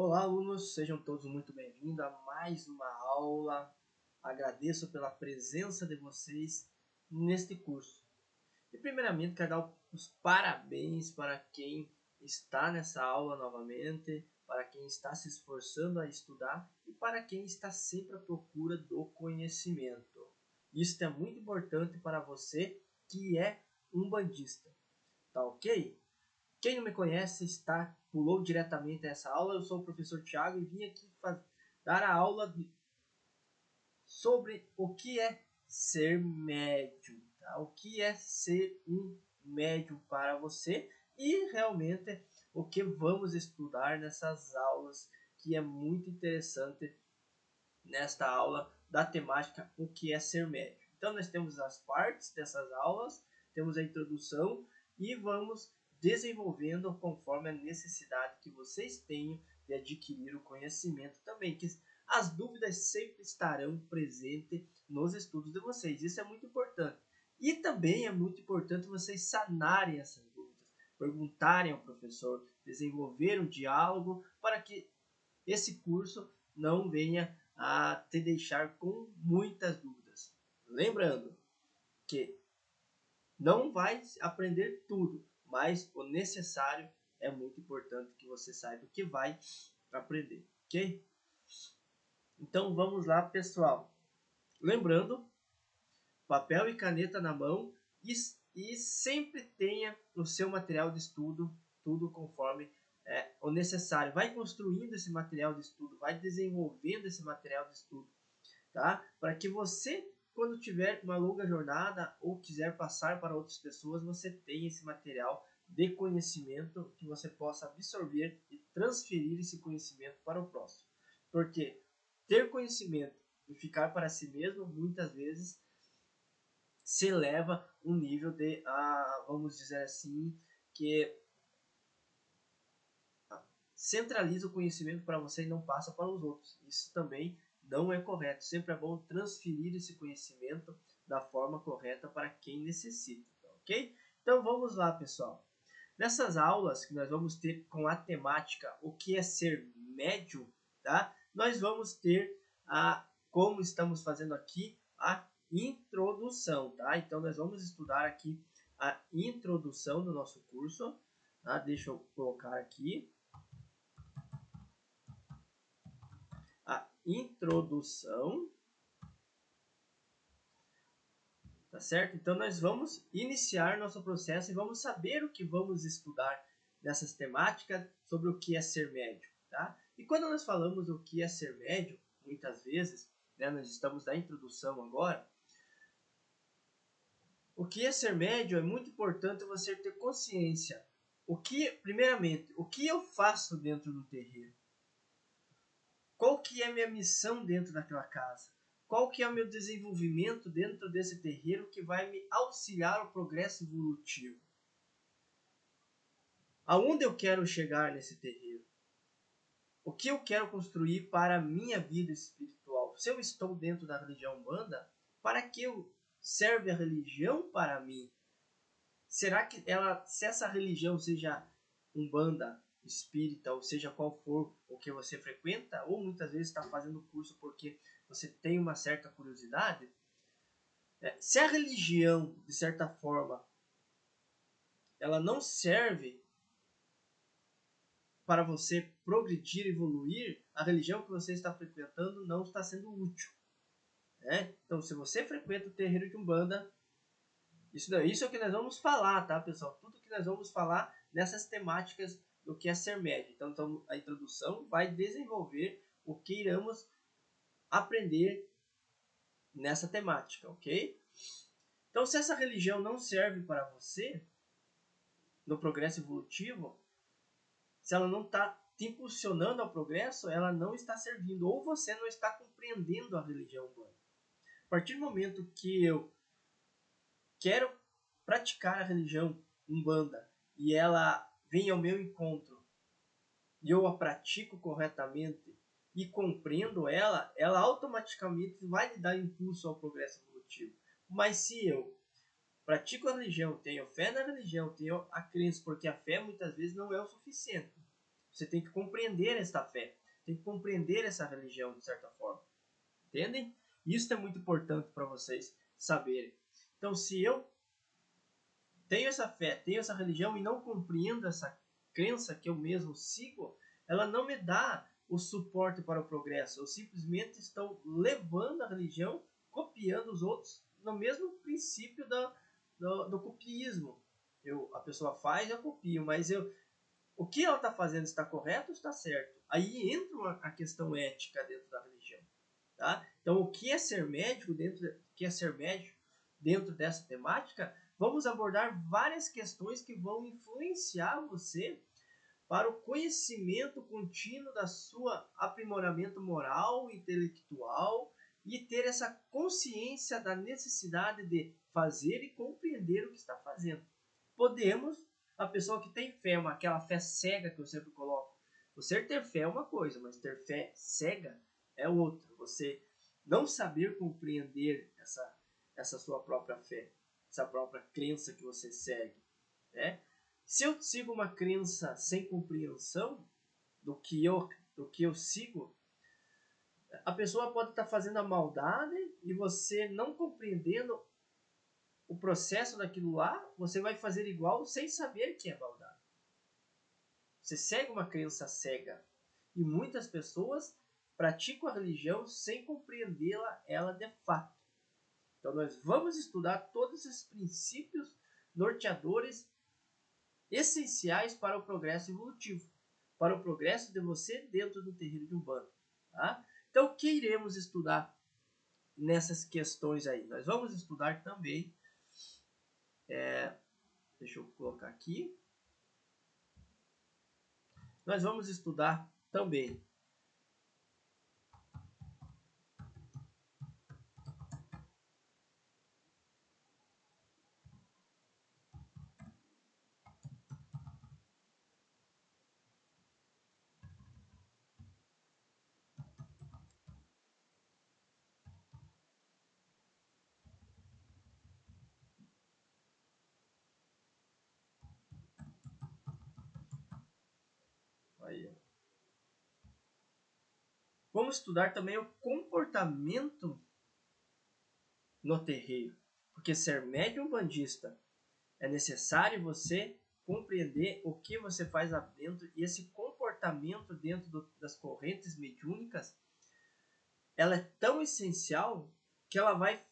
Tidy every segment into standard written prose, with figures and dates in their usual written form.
Olá, alunos, sejam todos muito bem-vindos a mais uma aula. Agradeço pela presença de vocês neste curso. E primeiramente, quero dar os parabéns para quem está nessa aula novamente, para quem está se esforçando a estudar e para quem está sempre à procura do conhecimento. Isso é muito importante para você que é um bandista, tá ok? Quem não me conhece pulou diretamente a essa aula. Eu sou o professor Thiago e vim aqui dar a aula sobre o que é ser médium, tá? O que é ser um médium para você e realmente o que vamos estudar nessas aulas, que é muito interessante nesta aula da temática o que é ser médium. Então nós temos as partes dessas aulas, temos a introdução e vamos desenvolvendo conforme a necessidade que vocês tenham de adquirir o conhecimento também, que as dúvidas sempre estarão presentes nos estudos de vocês. Isso é muito importante. E também é muito importante vocês sanarem essas dúvidas, perguntarem ao professor, desenvolver um diálogo para que esse curso não venha a te deixar com muitas dúvidas. Lembrando que não vai aprender tudo, mas o necessário é muito importante que você saiba o que vai aprender, ok? Então vamos lá, pessoal. Lembrando, papel e caneta na mão e sempre tenha o seu material de estudo, tudo conforme o necessário. Vai construindo esse material de estudo, vai desenvolvendo esse material de estudo, tá? Para que você, quando tiver uma longa jornada ou quiser passar para outras pessoas, você tenha esse material de conhecimento que você possa absorver e transferir esse conhecimento para o próximo. Porque ter conhecimento e ficar para si mesmo, muitas vezes, se eleva um nível de, vamos dizer assim, que centraliza o conhecimento para você e não passa para os outros. Isso também não é correto. Sempre é bom transferir esse conhecimento da forma correta para quem necessita, ok? Então vamos lá, pessoal. Nessas aulas que nós vamos ter com a temática o que é ser médium, tá? Nós vamos ter como estamos fazendo aqui, a introdução, tá? Então nós vamos estudar aqui a introdução do nosso curso, tá? Deixa eu colocar aqui a introdução, tá certo? Então nós vamos iniciar nosso processo e vamos saber o que vamos estudar nessas temáticas sobre o que é ser médium, tá? E quando nós falamos o que é ser médium, muitas vezes, né, nós estamos na introdução agora, o que é ser médium é muito importante você ter consciência. Primeiramente, o que eu faço dentro do terreiro? Qual que é a minha missão dentro daquela casa? Qual que é o meu desenvolvimento dentro desse terreiro que vai me auxiliar ao progresso evolutivo? Aonde eu quero chegar nesse terreiro? O que eu quero construir para a minha vida espiritual? Se eu estou dentro da religião Umbanda, para que serve a religião para mim? Será que se essa religião seja Umbanda, espírita, ou seja qual for o que você frequenta, ou muitas vezes está fazendo curso porque você tem uma certa curiosidade, se a religião, de certa forma, ela não serve para você progredir, evoluir, a religião que você está frequentando não está sendo útil, né? Então, se você frequenta o terreiro de Umbanda, isso é o que nós vamos falar, tá, pessoal? Tudo que nós vamos falar nessas temáticas do que é ser médium. Então, a introdução vai desenvolver o que iremos aprender nessa temática, ok? Então, se essa religião não serve para você no progresso evolutivo, se ela não está te impulsionando ao progresso, ela não está servindo, ou você não está compreendendo a religião Umbanda. A partir do momento que eu quero praticar a religião Umbanda e ela vem ao meu encontro e eu a pratico corretamente e compreendo ela automaticamente vai lhe dar impulso ao progresso evolutivo. Mas se eu pratico a religião, tenho fé na religião, tenho a crença, porque a fé muitas vezes não é o suficiente. Você tem que compreender esta fé, tem que compreender essa religião de certa forma. Entendem? Isso é muito importante para vocês saberem. Então, se eu tenho essa fé, tenho essa religião e não compreendo essa crença que eu mesmo sigo, ela não me dá o suporte para o progresso. Eu simplesmente estou levando a religião, copiando os outros no mesmo princípio do copiismo. A pessoa faz, eu copio, mas o que ela está fazendo está correto ou está certo? Aí entra a questão ética dentro da religião. Tá? Então, o que é ser médico dentro dessa temática? Vamos abordar várias questões que vão influenciar você para o conhecimento contínuo da sua aprimoramento moral, intelectual e ter essa consciência da necessidade de fazer e compreender o que está fazendo. A pessoa que tem fé, aquela fé cega que eu sempre coloco, você ter fé é uma coisa, mas ter fé cega é outra. Você não saber compreender essa sua própria fé, essa própria crença que você segue, né? Se eu sigo uma crença sem compreensão do que eu sigo, a pessoa pode estar fazendo a maldade e você não compreendendo o processo daquilo lá, você vai fazer igual sem saber que é maldade. Você segue uma crença cega. E muitas pessoas praticam a religião sem compreendê-la ela de fato. Então nós vamos estudar todos esses princípios norteadores essenciais para o progresso evolutivo, para o progresso de você dentro do terreiro de Umbanda. Tá? Então o que iremos estudar nessas questões aí? Nós vamos estudar também, deixa eu colocar aqui, nós vamos estudar também aí, ó. Vamos estudar também o comportamento no terreiro, porque ser médium bandista é necessário você compreender o que você faz lá dentro e esse comportamento dentro das correntes mediúnicas, ela é tão essencial que ela vai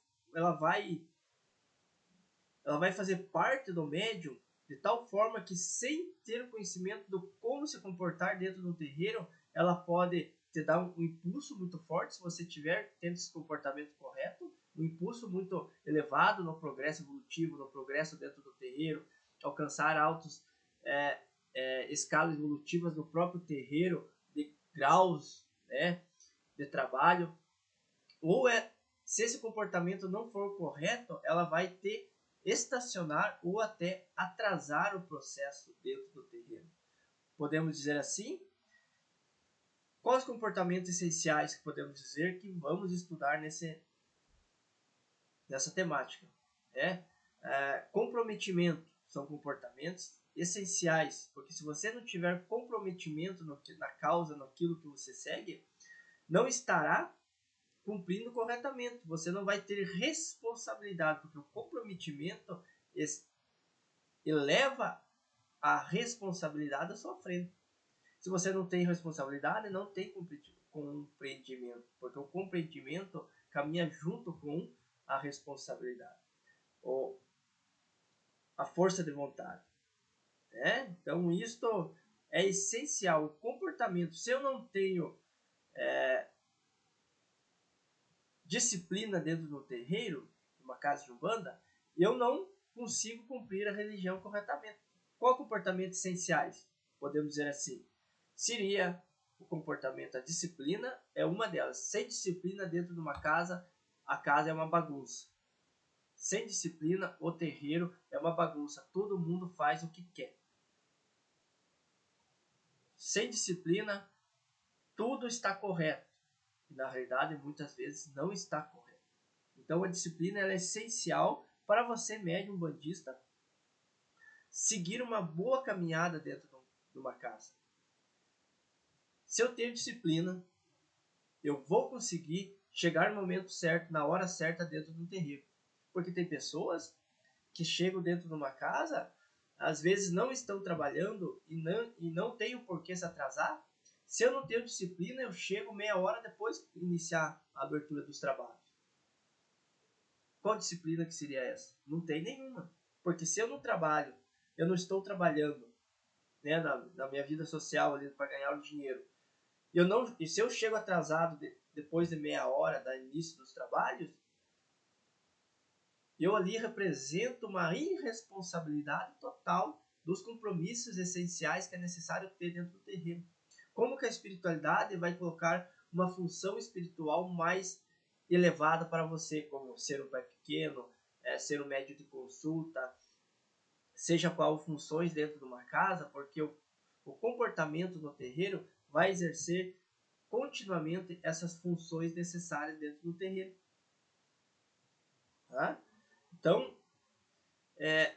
fazer parte do médium de tal forma que, sem ter o conhecimento do como se comportar dentro do terreiro, ela pode te dar um impulso muito forte se você tiver tendo esse comportamento correto, um impulso muito elevado no progresso evolutivo, no progresso dentro do terreiro, alcançar altos escalas evolutivas no próprio terreiro, de graus, né, de trabalho. Se esse comportamento não for correto, ela vai te estacionar ou até atrasar o processo dentro do terreno. Podemos dizer assim? Quais comportamentos essenciais que podemos dizer que vamos estudar nessa temática? Comprometimento são comportamentos essenciais, porque se você não tiver comprometimento na causa, naquilo que você segue, não estará cumprindo corretamente. Você não vai ter responsabilidade, porque o comprometimento eleva a responsabilidade à sua frente. Se você não tem responsabilidade, não tem compreendimento, porque o compreendimento caminha junto com a responsabilidade, ou a força de vontade. Então, isto é essencial. O comportamento, se eu não tenho disciplina dentro do terreiro, uma casa de Umbanda, eu não consigo cumprir a religião corretamente. Qual comportamento essenciais? Podemos dizer assim, seria o comportamento, a disciplina é uma delas. Sem disciplina dentro de uma casa, a casa é uma bagunça. Sem disciplina, o terreiro é uma bagunça. Todo mundo faz o que quer. Sem disciplina, tudo está correto. E, na realidade, muitas vezes não está correto. Então, a disciplina é essencial para você, médium bandista, seguir uma boa caminhada dentro de uma casa. Se eu tenho disciplina, eu vou conseguir chegar no momento certo, na hora certa dentro do terreiro. Porque tem pessoas que chegam dentro de uma casa, às vezes não estão trabalhando e não tem o porquê se atrasar. Se eu não tenho disciplina, eu chego meia hora depois de iniciar a abertura dos trabalhos. Qual disciplina que seria essa? Não tem nenhuma. Porque se eu não trabalho, eu não estou trabalhando, né, na minha vida social ali para ganhar o dinheiro. E se eu chego atrasado depois de meia hora do início dos trabalhos, eu ali represento uma irresponsabilidade total dos compromissos essenciais que é necessário ter dentro do terreno. Como que a espiritualidade vai colocar uma função espiritual mais elevada para você, como ser um pai pequeno, ser um médium de consulta, seja qual funções dentro de uma casa, porque o comportamento no terreiro vai exercer continuamente essas funções necessárias dentro do terreiro. Tá? Então, é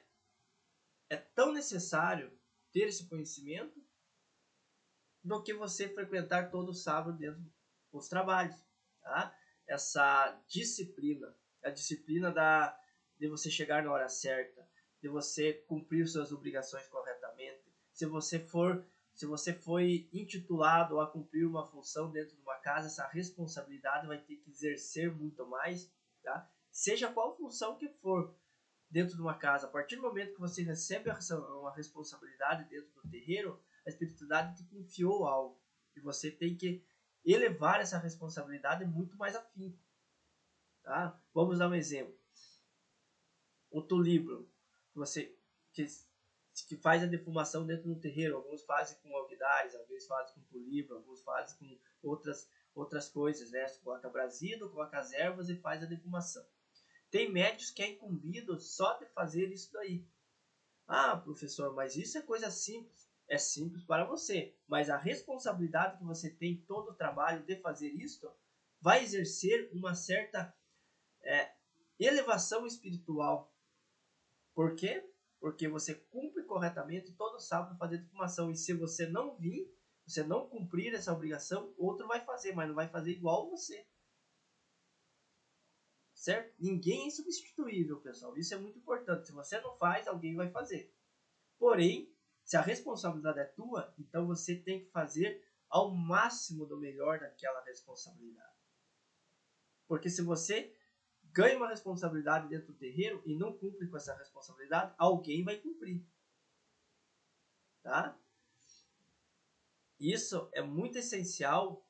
tão necessário ter esse conhecimento do que você frequentar todo sábado dentro dos trabalhos. Tá? Essa disciplina, a disciplina de você chegar na hora certa, de você cumprir suas obrigações corretamente. Se você foi intitulado a cumprir uma função dentro de uma casa, essa responsabilidade vai ter que exercer muito mais, tá? Seja qual função que for dentro de uma casa. A partir do momento que você recebe uma responsabilidade dentro do terreiro, a espiritualidade te confiou algo e você tem que elevar essa responsabilidade muito mais afinco. Tá? Vamos dar um exemplo. O tulibro, que faz a defumação dentro do terreiro. Alguns fazem com alguidares, alguns fazem com tulibro, alguns fazem com outras coisas, né? Coloca brasido, coloca as ervas e faz a defumação. Tem médios que é incumbido só de fazer isso daí. Ah, professor, mas isso é coisa simples. É simples para você, mas a responsabilidade que você tem todo o trabalho de fazer isso vai exercer uma certa elevação espiritual. Por quê? Porque você cumpre corretamente todo sábado fazer defumação. E se você não vir, você não cumprir essa obrigação, outro vai fazer, mas não vai fazer igual você. Certo? Ninguém é insubstituível, pessoal. Isso é muito importante. Se você não faz, alguém vai fazer. Porém, se a responsabilidade é tua, então você tem que fazer ao máximo do melhor daquela responsabilidade. Porque se você ganha uma responsabilidade dentro do terreiro e não cumpre com essa responsabilidade, alguém vai cumprir. Tá? Isso é muito essencial,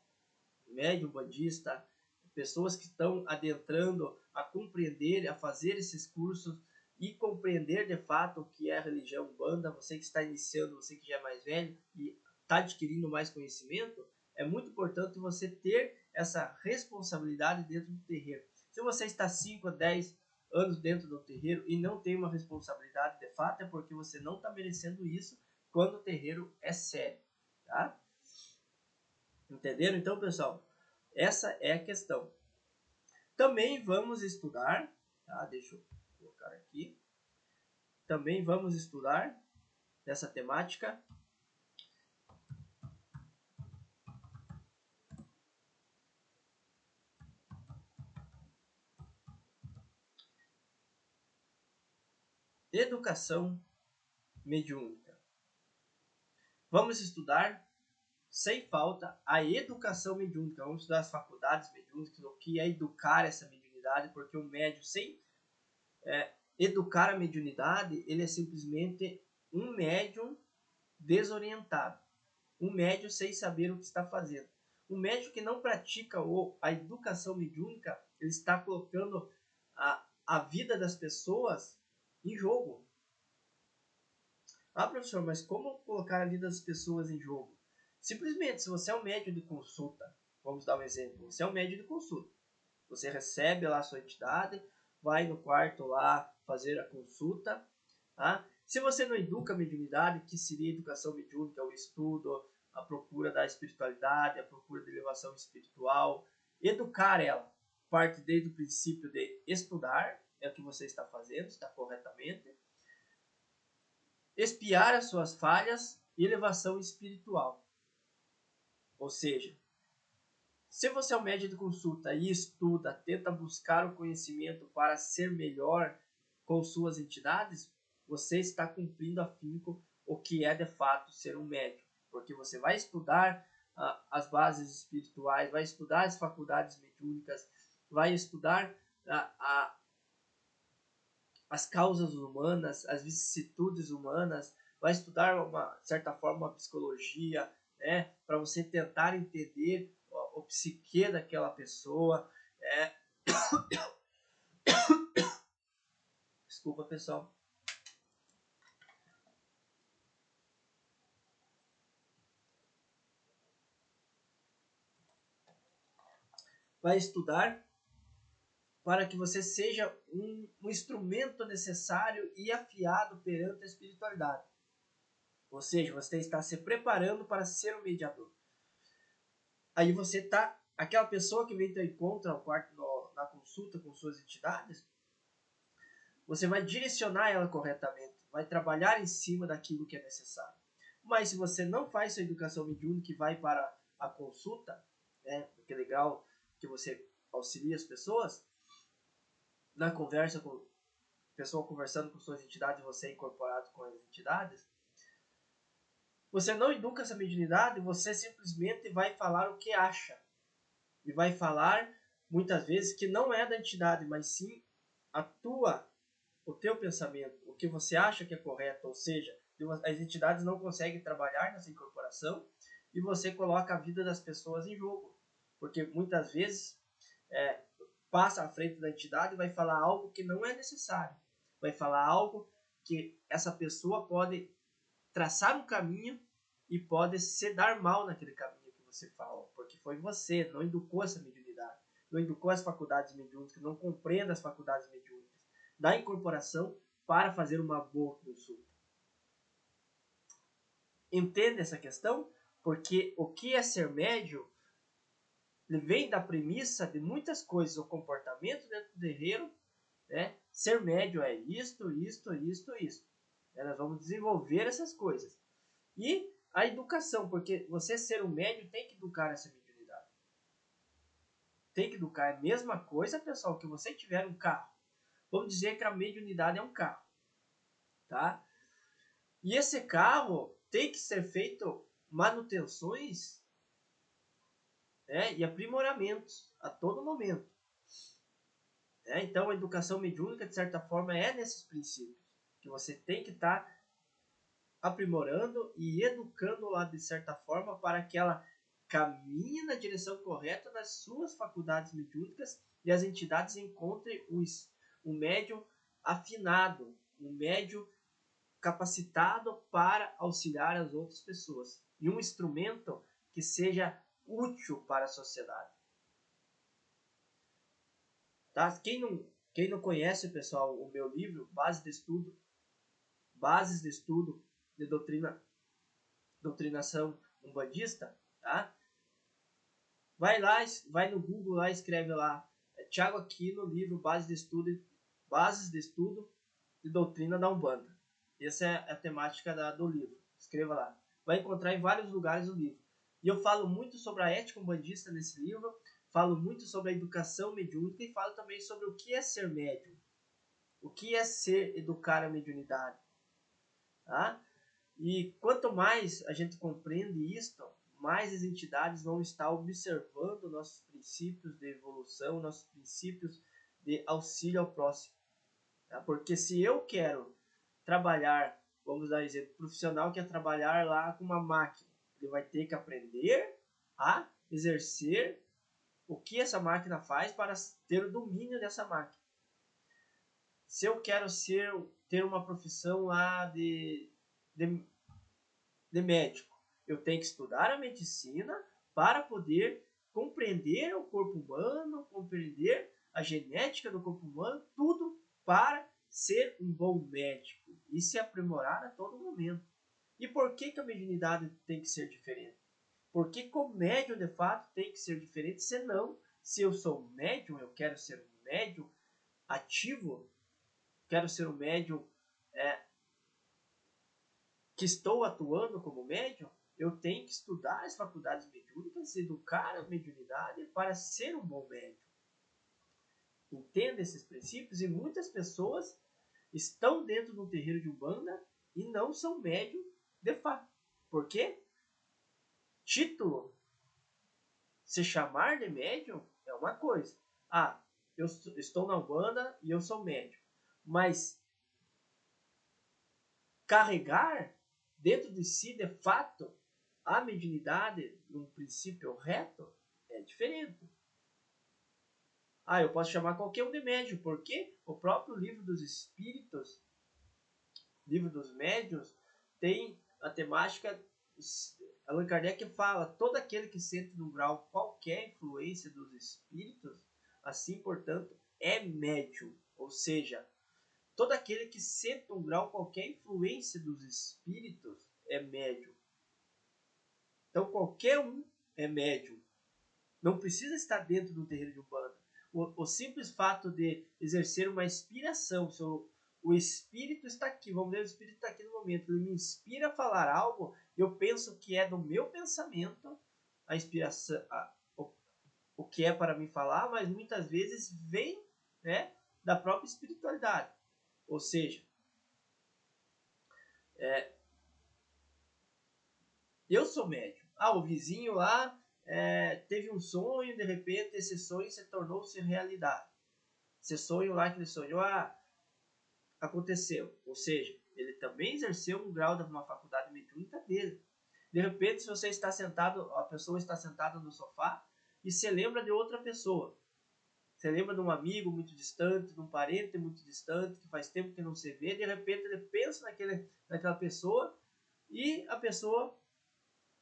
médium bandista, pessoas que estão adentrando a compreender, a fazer esses cursos e compreender de fato o que é a religião Umbanda. Você que está iniciando, você que já é mais velho e está adquirindo mais conhecimento, é muito importante você ter essa responsabilidade dentro do terreiro. Se você está 5 a 10 anos dentro do terreiro e não tem uma responsabilidade de fato, é porque você não está merecendo isso quando o terreiro é sério. Tá? Entenderam? Então, pessoal, essa é a questão. Também vamos estudar, tá? Deixa eu colocar aqui. Também vamos estudar nessa temática educação mediúnica. Vamos estudar sem falta a educação mediúnica. Vamos estudar as faculdades mediúnicas, o que é educar essa mediunidade, porque o médium sem educar a mediunidade, ele é simplesmente um médium desorientado. Um médium sem saber o que está fazendo. Um médium que não pratica a educação mediúnica, ele está colocando a vida das pessoas em jogo. Ah, professor, mas como colocar a vida das pessoas em jogo? Simplesmente, se você é um médium de consulta, vamos dar um exemplo, você é um médium de consulta, você recebe lá a sua entidade, vai no quarto lá fazer a consulta, tá? Se você não educa a mediunidade, que seria a educação mediúnica, o estudo, a procura da espiritualidade, a procura da elevação espiritual, educar ela parte desde o princípio de estudar, é o que você está fazendo, está corretamente, espiar as suas falhas e elevação espiritual. Ou seja, se você é um médium de consulta e estuda, tenta buscar o conhecimento para ser melhor com suas entidades, você está cumprindo afinco o que é de fato ser um médium. Porque você vai estudar as bases espirituais, vai estudar as faculdades mediúnicas, vai estudar as causas humanas, as vicissitudes humanas, vai estudar, de certa forma, a psicologia, né, para você tentar entender o psique daquela pessoa. Desculpa, pessoal. Vai estudar para que você seja um instrumento necessário e afiado perante a espiritualidade. Ou seja, você está se preparando para ser um mediador. Aí você está, aquela pessoa que vem ter encontro ao quarto na consulta com suas entidades, você vai direcionar ela corretamente, vai trabalhar em cima daquilo que é necessário. Mas se você não faz sua educação mediúnica e vai para a consulta, né, que é legal que você auxilia as pessoas, na conversa com a pessoa conversando com suas entidades, você é incorporado com as entidades, você não educa essa mediunidade, você simplesmente vai falar o que acha. E vai falar, muitas vezes, que não é da entidade, mas sim o teu pensamento, o que você acha que é correto. Ou seja, as entidades não conseguem trabalhar nessa incorporação e você coloca a vida das pessoas em jogo. Porque muitas vezes passa à frente da entidade e vai falar algo que não é necessário. Vai falar algo que essa pessoa pode traçar um caminho e pode se dar mal naquele caminho que você falou, porque foi você, não educou essa mediunidade, não educou as faculdades mediúnicas, não compreende as faculdades mediúnicas da incorporação para fazer uma boa consulta. Entende essa questão? Porque o que é ser médium vem da premissa de muitas coisas, o comportamento dentro do terreiro, né? Ser médium é isto. Nós vamos desenvolver essas coisas. E a educação, porque você ser um médium tem que educar essa mediunidade. Tem que educar. É a mesma coisa, pessoal, que você tiver um carro. Vamos dizer que a mediunidade é um carro. Tá? E esse carro tem que ser feito manutenções, né, e aprimoramentos a todo momento. Então, a educação mediúnica, de certa forma, é nesses princípios. Que você tem que estar aprimorando e educando lá, de certa forma, para que ela caminhe na direção correta das suas faculdades mediúnicas e as entidades encontrem um médium afinado, um médium capacitado para auxiliar as outras pessoas e um instrumento que seja útil para a sociedade. Tá? Quem não conhece, pessoal, o meu livro, Bases de Estudo de Doutrinação Umbandista, tá? Vai lá, vai no Google lá, escreve lá, Thiago Aquino, livro Bases de Estudo de Doutrina da Umbanda. Essa é a temática do livro. Escreva lá. Vai encontrar em vários lugares o livro. E eu falo muito sobre a ética umbandista nesse livro, falo muito sobre a educação mediúnica e falo também sobre o que é ser médium. O que é educar a mediunidade. Tá? E quanto mais a gente compreende isto, mais as entidades vão estar observando nossos princípios de evolução, nossos princípios de auxílio ao próximo. Tá? Porque se eu quero trabalhar, vamos dar um exemplo, profissional quer trabalhar lá com uma máquina, ele vai ter que aprender a exercer o que essa máquina faz para ter o domínio dessa máquina. Se eu quero ter uma profissão lá de médico, eu tenho que estudar a medicina para poder compreender o corpo humano, compreender a genética do corpo humano, tudo para ser um bom médico e se aprimorar a todo momento. E por que a mediunidade tem que ser diferente? Porque como médium, de fato, tem que ser diferente, senão, se eu sou um médium, eu quero ser um médium ativo, quero ser um médium que estou atuando como médium, eu tenho que estudar as faculdades mediúnicas, educar a mediunidade para ser um bom médium. Entenda esses princípios e muitas pessoas estão dentro do terreiro de Umbanda e não são médium de fato. Por quê? Título, se chamar de médium é uma coisa. Ah, eu estou na Umbanda e eu sou médium. Mas carregar dentro de si, de fato, a mediunidade num princípio reto é diferente. Ah, eu posso chamar qualquer um de médium, porque o próprio livro dos espíritos, livro dos médiuns, tem a temática, Allan Kardec fala, todo aquele que sente no grau qualquer influência dos espíritos, assim, portanto, é médium. Ou seja, todo aquele que sente um grau qualquer influência dos espíritos é médium. Então, qualquer um é médium. Não precisa estar dentro do terreiro de Umbanda. O simples fato de exercer uma inspiração, se o espírito está aqui, vamos ver, o espírito está aqui no momento, ele me inspira a falar algo, eu penso que é do meu pensamento, a inspiração, o que é para me falar, mas muitas vezes vem, né, da própria espiritualidade. Ou seja, eu sou médium. Ah, o vizinho lá teve um sonho, de repente esse sonho se tornou-se realidade. Esse sonho lá que ele sonhou, aconteceu. Ou seja, ele também exerceu um grau de uma faculdade mediúnica dele. De repente, se você está sentado, a pessoa está sentada no sofá e se lembra de outra pessoa. Você lembra de um amigo muito distante, de um parente muito distante, que faz tempo que não se vê, de repente ele pensa naquela pessoa e a pessoa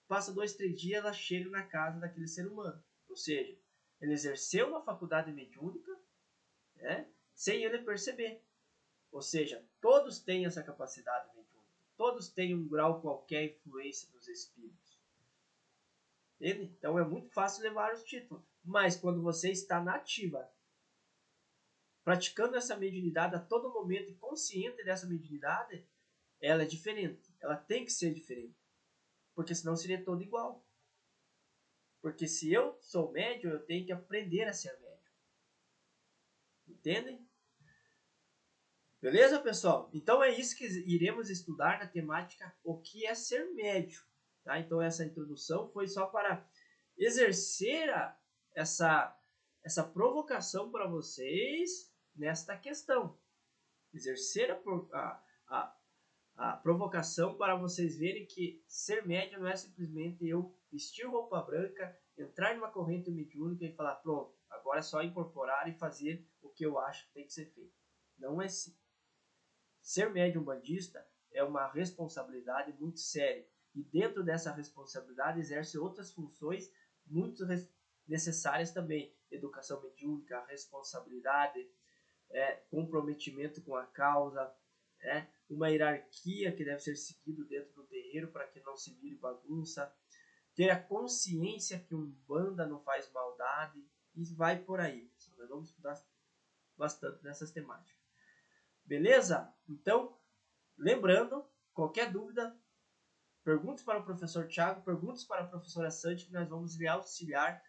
passa 2, 3 dias, ela chega na casa daquele ser humano. Ou seja, ele exerceu uma faculdade mediúnica, né, sem ele perceber. Ou seja, todos têm essa capacidade mediúnica. Todos têm um grau qualquer influência dos espíritos. Entende? Então é muito fácil levar os títulos. Mas quando você está na ativa, praticando essa mediunidade a todo momento e consciente dessa mediunidade, ela é diferente. Ela tem que ser diferente. Porque senão seria todo igual. Porque se eu sou médium, eu tenho que aprender a ser médium. Entendem? Beleza, pessoal? Então é isso que iremos estudar na temática o que é ser médium. Tá? Então essa introdução foi só para exercer essa provocação para vocês nesta questão. Exercer a provocação para vocês verem que ser médium não é simplesmente eu vestir roupa branca, entrar numa corrente mediúnica e falar, pronto, agora é só incorporar e fazer o que eu acho que tem que ser feito. Não é assim. Ser médium bandista é uma responsabilidade muito séria. E dentro dessa responsabilidade exerce outras funções muito necessárias também. Educação mediúnica, responsabilidade, comprometimento com a causa, uma hierarquia que deve ser seguido dentro do terreiro para que não se vire bagunça, ter a consciência que Umbanda não faz maldade e vai por aí. Nós vamos estudar bastante nessas temáticas. Beleza? Então, lembrando, qualquer dúvida, pergunte para o professor Thiago, pergunte para a professora Santi, que nós vamos lhe auxiliar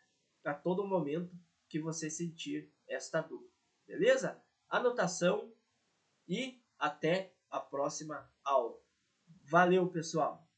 a todo momento que você sentir esta dúvida. Beleza? Anotação e até a próxima aula. Valeu, pessoal!